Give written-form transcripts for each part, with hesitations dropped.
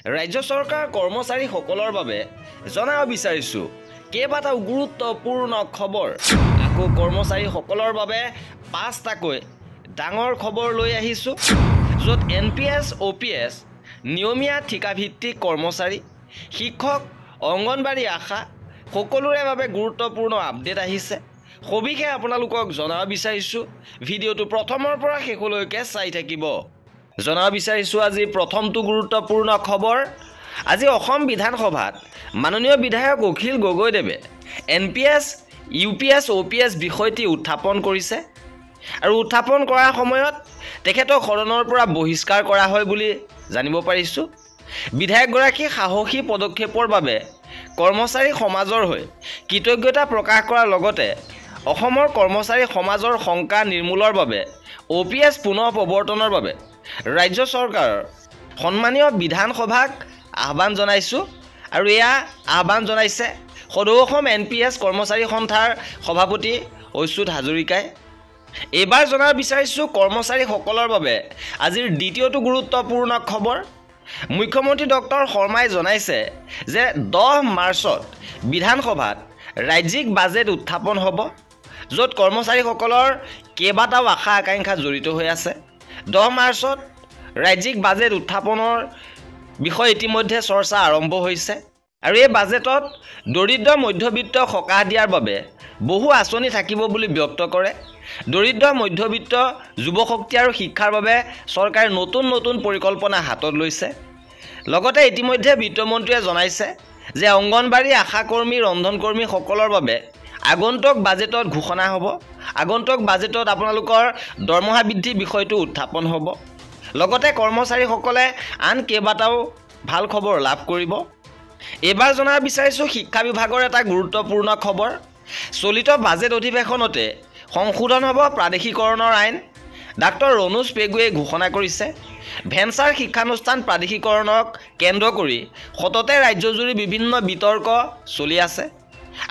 ৰাজ্য চৰকাৰ কৰ্মচাৰীসকলৰ বাবে জনাব বিচাৰিছোঁ কেইবাটাও গুৰুত্বপূৰ্ণ খবৰ। আকৌ কৰ্মচাৰীসকলৰ বাবে 5টাকৈ ডাঙৰ খবৰ লৈ আহিছোঁ, য'ত NPS, OPS, নিয়মীয়া ঠিকাভিত্তিক কৰ্মচাৰী, শিক্ষক, অংগনবাড়ী আশা সকলোৰে বাবে গুৰুত্বপূৰ্ণ আপডেট আহিছে। সবিশেষ আপোনালোকক জনাব বিচাৰিছোঁ। ভিডিঅ'টো প্ৰথমৰ পৰা শেষলৈকে চাই থাকিব। জনাব বিচাৰিছোঁ আজি প্ৰথমটো গুৰুত্বপূৰ্ণ খবৰ। আজি অসম বিধানসভাত মাননীয় বিধায়ক অখিল গগৈদেৱে NPS, UPS, OPS বিষয়টি উত্থাপন কৰিছে আৰু উত্থাপন কৰাৰ সময়ত তেখেতক সদনৰ পৰা বহিষ্কাৰ কৰা হয় বুলি জানিব পাৰিছোঁ। বিধায়কগৰাকী সাহসী পদক্ষেপৰ বাবে কৰ্মচাৰী সমাজৰ হৈ কৃতজ্ঞতা প্ৰকাশ কৰাৰ লগতে অসমৰ কৰ্মচাৰী সমাজৰ শংকা নিৰ্মূলৰ বাবে OPS পুনৰ প্ৰৱৰ্তনৰ বাবে ৰাজ্য চৰকাৰৰ সন্মানীয় বিধানসভাক আহ্বান জনাইছোঁ। আৰু এয়া আহ্বান জনাইছে সদৌ অসম NPS কৰ্মচাৰী সন্থাৰ সভাপতি অচ্যুত হাজৰিকাই। এইবাৰ জনাব বিচাৰিছোঁ কৰ্মচাৰীসকলৰ বাবে আজিৰ দ্বিতীয়টো গুৰুত্বপূৰ্ণ খবৰ। মুখ্যমন্ত্ৰী ডক্টৰ শৰ্মাই জনাইছে যে 10 মাৰ্চত বিধানসভাত ৰাজ্যিক বাজেট উত্থাপন হ'ব, য'ত কৰ্মচাৰীসকলৰ কেইবাটাও আশা আকাংক্ষা জড়িত হৈ আছে। 10 মাৰ্চত ৰাজ্যিক বাজেট উত্থাপনৰ বিষয়ে ইতিমধ্যে চৰ্চা আৰম্ভ হৈছে আৰু এই বাজেটত দৰিদ্ৰ মধ্যবিত্ত সকাহ দিয়াৰ বাবে বহু আঁচনি থাকিব বুলি ব্যক্ত কৰে। দৰিদ্ৰ মধ্যবিত্ত যুৱশক্তি আৰু শিক্ষাৰ বাবে চৰকাৰে নতুন নতুন পৰিকল্পনা হাতত লৈছে। লগতে ইতিমধ্যে বিত্তমন্ত্ৰীয়ে জনাইছে যে অংগনবাড়ী আশাকৰ্মী, ৰন্ধনকৰ্মীসকলৰ বাবে আগন্তুক বাজেটত ঘোষণা হ'ব। আগন্তুক বাজেটত আপোনালোকৰ দৰমহা বৃদ্ধি বিষয়টো উত্থাপন হ'ব। লগতে কৰ্মচাৰীসকলে আন কেইবাটাও ভাল খবৰ লাভ কৰিব। এইবাৰ জনাব বিচাৰিছোঁ শিক্ষা বিভাগৰ এটা গুৰুত্বপূৰ্ণ খবৰ। চলিত বাজেট অধিৱেশনতে সংশোধন হ'ব প্ৰাদেশিকৰণৰ আইন। ডাক্তৰ ৰণোজ পেগুৱে ঘোষণা কৰিছে ভেঞ্চাৰ শিক্ষানুষ্ঠান প্ৰাদেশিকৰণক কেন্দ্ৰ কৰি সততে ৰাজ্যজুৰি বিভিন্ন বিতৰ্ক চলি আছে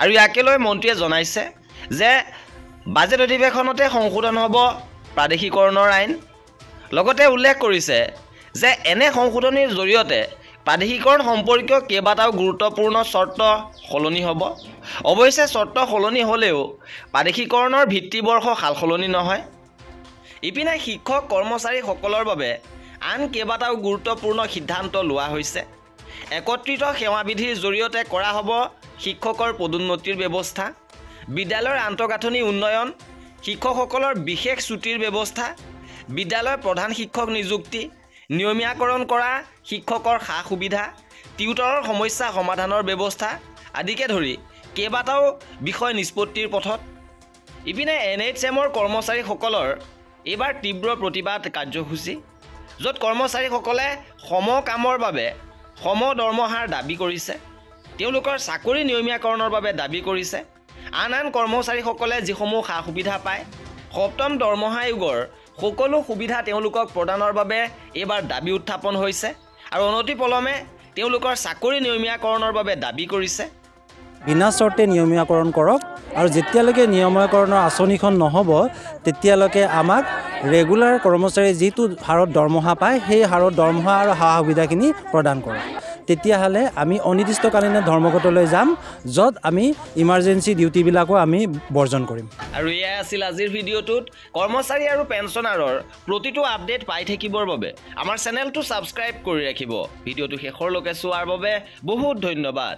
আৰু ইয়াকে লৈ মন্ত্ৰীয়ে জনাইছে যে বাজেট অধিৱেশনতে সংশোধন হ'ব প্ৰাদেশিকৰণৰ আইন। লগতে উল্লেখ কৰিছে যে এনে সংশোধনীৰ জৰিয়তে প্ৰাদেশিকৰণ সম্পৰ্কীয় কেইবাটাও গুৰুত্বপূৰ্ণ চৰ্ত সলনি হ'ব। অৱশ্যে চৰ্ত সলনি হ'লেও প্ৰাদেশিকৰণৰ ভিত্তিবৰ্ষ সালসলনি নহয়। ইপিনে শিক্ষক কৰ্মচাৰীসকলৰ বাবে আন কেইবাটাও গুৰুত্বপূৰ্ণ সিদ্ধান্ত লোৱা হৈছে। একত্ৰিত সেৱাবিধিৰ জৰিয়তে কৰা হ'ব শিক্ষকৰ পদোন্নতিৰ ব্যৱস্থা, বিদ্যালয়ৰ আন্তঃগাঁথনি উন্নয়ন, শিক্ষকসকলৰ বিশেষ ছুটিৰ ব্যৱস্থা, বিদ্যালয়ৰ প্ৰধান শিক্ষক নিযুক্তি, নিয়মীয়াকৰণ কৰা শিক্ষকৰ সা সুবিধা, টিউটৰৰ সমস্যা সমাধানৰ ব্যৱস্থা আদিকে ধৰি কেইবাটাও বিষয় নিষ্পত্তিৰ পথত। ইপিনে NHMৰ কৰ্মচাৰীসকলৰ এইবাৰ তীব্ৰ প্ৰতিবাদ কাৰ্যসূচী, য'ত কৰ্মচাৰীসকলে সম কামৰ বাবে সম দৰমহাৰ দাবী কৰিছে। তেওঁলোকৰ চাকৰি নিয়মীয়াকৰণৰ বাবে দাবী কৰিছে। আন কৰ্মচাৰীসকলে যিসমূহ সা সুবিধা পায়, 7ম দৰমহা আয়োগৰ সকলো সুবিধা তেওঁলোকক প্ৰদানৰ বাবে এইবাৰ দাবী উত্থাপন হৈছে আৰু অনতিপলমে তেওঁলোকৰ চাকৰি নিয়মীয়াকৰণৰ বাবে দাবী কৰিছে। বিনা চৰ্তে নিয়মীয়াকৰণ কৰক আৰু যেতিয়ালৈকে নিয়মীয়াকৰণৰ আঁচনিখন নহ'ব তেতিয়ালৈকে আমাক ৰেগুলাৰ কৰ্মচাৰী যিটো হাৰত দৰমহা পায় সেই হাৰত দৰমহা আৰু সা সুবিধাখিনি প্ৰদান কৰক। তেতিয়াহ'লে আমি অনিৰ্দিষ্টকালীন ধৰ্মঘটলৈ যাম, য'ত আমি ইমাৰ্জেঞ্চি ডিউটিবিলাকো আমি বৰ্জন কৰিম। আৰু এয়াই আছিল আজিৰ ভিডিঅ'টোত। কৰ্মচাৰী আৰু পেঞ্চনাৰৰ প্ৰতিটো আপডেট পাই থাকিবৰ বাবে আমাৰ চেনেলটো ছাবস্ক্ৰাইব কৰি ৰাখিব। ভিডিঅ'টো শেষৰলৈকে চোৱাৰ বাবে বহুত ধন্যবাদ।